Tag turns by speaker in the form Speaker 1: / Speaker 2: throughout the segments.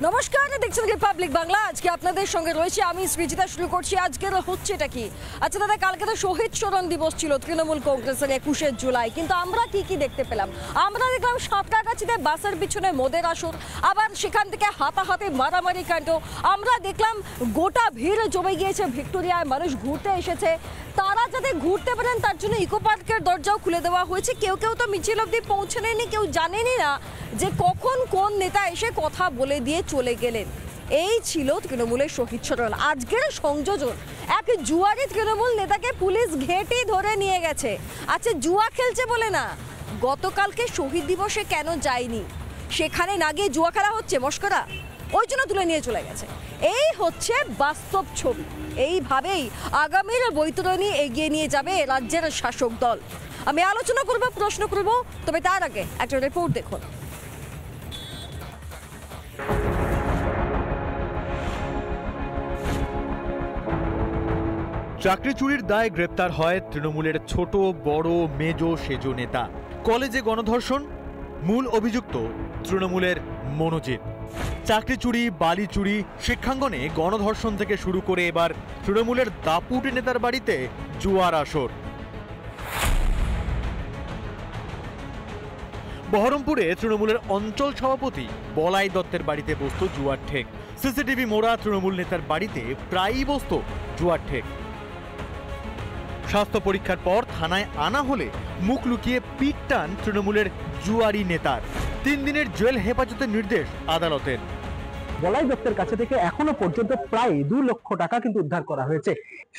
Speaker 1: নমস্কার, দেখছেন রিপাবলিক বাংলা। আজকে আপনাদের সঙ্গে রয়েছে আমি সৃজিতা। শুরু করছি আজকের হচ্ছেটা কি। আচ্ছা দাদা, কালকে তো শহীদ স্মরণ দিবস ছিল তৃণমূল কংগ্রেসের 21শে জুলাই, কিন্তু আমরা কি দেখতে পেলাম? আমরা দেখলাম সাঁতরাগাছিতে বাসের পিছনে মদের আসর, আবার সেখান থেকে হাতাহাতি মারামারি কাণ্ড। আমরা দেখলাম গোটা ভিড় জমে গিয়েছে ভিক্টোরিয়ায়, মানুষ ঘুরতে এসেছে। তারা যাতে ঘুরতে পারেন তার জন্য ইকো পার্কের দরজাও খুলে দেওয়া হয়েছে। কেউ তো মিছিল অবধি পৌঁছানেনি, কেউ জানেনি না যে কখন কোন নেতা এসে কথা বলে দিয়ে চলে গেলেন। এই ছিল তৃণমূলের শহীদ স্মরণ। আজকের সংযোজন, এক জুয়ারি তৃণমূল নেতাকে পুলিশ ঘেঁটি ধরে নিয়ে গেছে। আচ্ছা, জুয়া খেলছে বলে না, গতকালকে শহীদ দিবসে কেন যায়নি, সেখানে না গিয়ে জুয়া খেলা হচ্ছে মস্করা, ওই জন্য তুলে নিয়ে চলে গেছে। এই হচ্ছে বাস্তব ছবি। এইভাবেই আগামীর বৈতরণী এগিয়ে নিয়ে যাবে রাজ্যের শাসক দল। আমি আলোচনা করব, প্রশ্ন করব, তবে তার আগে একটা রিপোর্ট দেখুন।
Speaker 2: চাকরি চুরির দায়ে গ্রেপ্তার হয় তৃণমূলের ছোট বড় মেজো সেজো নেতা। কলেজে গণধর্ষণ, মূল অভিযুক্ত তৃণমূলের মনোজিৎ। চাকরি চুরি, বালি চুরি, শিক্ষাঙ্গনে গণধর্ষণ থেকে শুরু করে এবার তৃণমূলের দাপুটে নেতার বাড়িতে জুয়ার আসর। বহরমপুরে তৃণমূলের অঞ্চল সভাপতি বলাই দত্তের বাড়িতে বসত জুয়ার ঠেক। সিসিটিভি মোড়া তৃণমূল নেতার বাড়িতে প্রায়ই বসত জুয়ার ঠেক। স্বাস্থ্য পরীক্ষার পর থানায় আনা হলে মুখ লুকিয়ে পিঠ টান তৃণমূলের জুয়ারি নেতার। 3 দিনের জেল হেফাজতের নির্দেশ আদালতের।
Speaker 3: বলাই দত্তের কাছে থেকে এখনো পর্যন্ত প্রায় 2 লক্ষ টাকা কিন্তু উদ্ধার করা হয়েছে।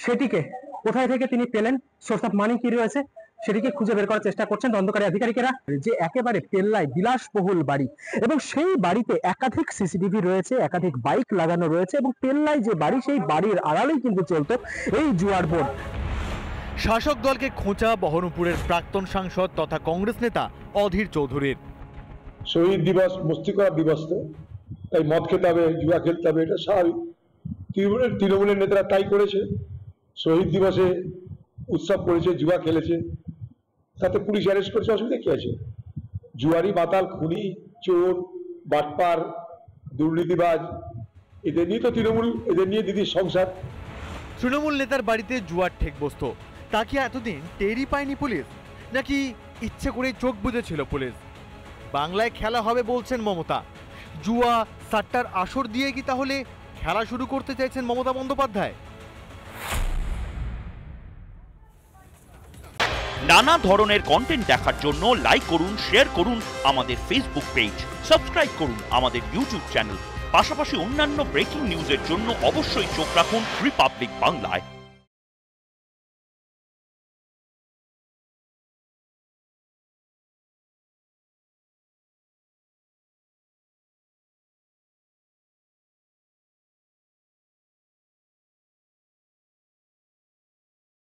Speaker 3: সেটিকে কোথায় থেকে তিনি পেলেন, সোর্স অফ মানি কি রয়েছে, সেটিকে খুঁজে বের করার চেষ্টা করছেন তদন্তকারী আধিকারিকেরা। যে একেবারে পেল্লায় বিলাসবহুল বাড়ি, এবং সেই বাড়িতে একাধিক সিসিটিভি রয়েছে, একাধিক বাইক লাগানো রয়েছে, এবং পেল্লায় যে বাড়ি, সেই বাড়ির আড়ালেই কিন্তু চলতো এই জুয়ার বোর্ড।
Speaker 2: শাসক দলকে খোঁচা বহরমপুরের প্রাক্তন সাংসদ তথা কংগ্রেস নেতা অধীর চৌধুরীর।
Speaker 4: শহীদ দিবস মস্তি করার দিবস, তো তাই মদ খেতে হবে, জুয়া খেলতে হবে, এটা স্বাভাবিক। তৃণমূলের নেতারা তাই করেছে, শহীদ দিবসে উৎসব করেছে, জুয়া খেলেছে, তাতে পুলিশ অ্যারেস্ট করেছে, অসুবিধা কি আছে? জুয়ারি, মাতাল, খুনি, চোর, বাটপার, দুর্নীতিবাজ, এদের নিয়ে তো তৃণমূল, এদের নিয়ে দিদির সংসার।
Speaker 2: তৃণমূল নেতার বাড়িতে জুয়ার ঠেক বসত, তা কি এতদিন টেরই পায়নি পুলিশ, নাকি ইচ্ছে করে চোখ বুজেছিল পুলিশ? বাংলায় খেলা হবে বলছেন মমতা, জুয়া সাট্টার আসর দিয়ে কি তাহলে খেলা শুরু করতে চাইছেন মমতা বন্দ্যোপাধ্যায়?
Speaker 5: নানা ধরনের কন্টেন্ট দেখার জন্য লাইক করুন, শেয়ার করুন আমাদের ফেসবুক পেজ, সাবস্ক্রাইব করুন আমাদের ইউটিউব চ্যানেল। পাশাপাশি অন্যান্য ব্রেকিং নিউজের জন্য অবশ্যই চোখ রাখুন রিপাবলিক বাংলায়।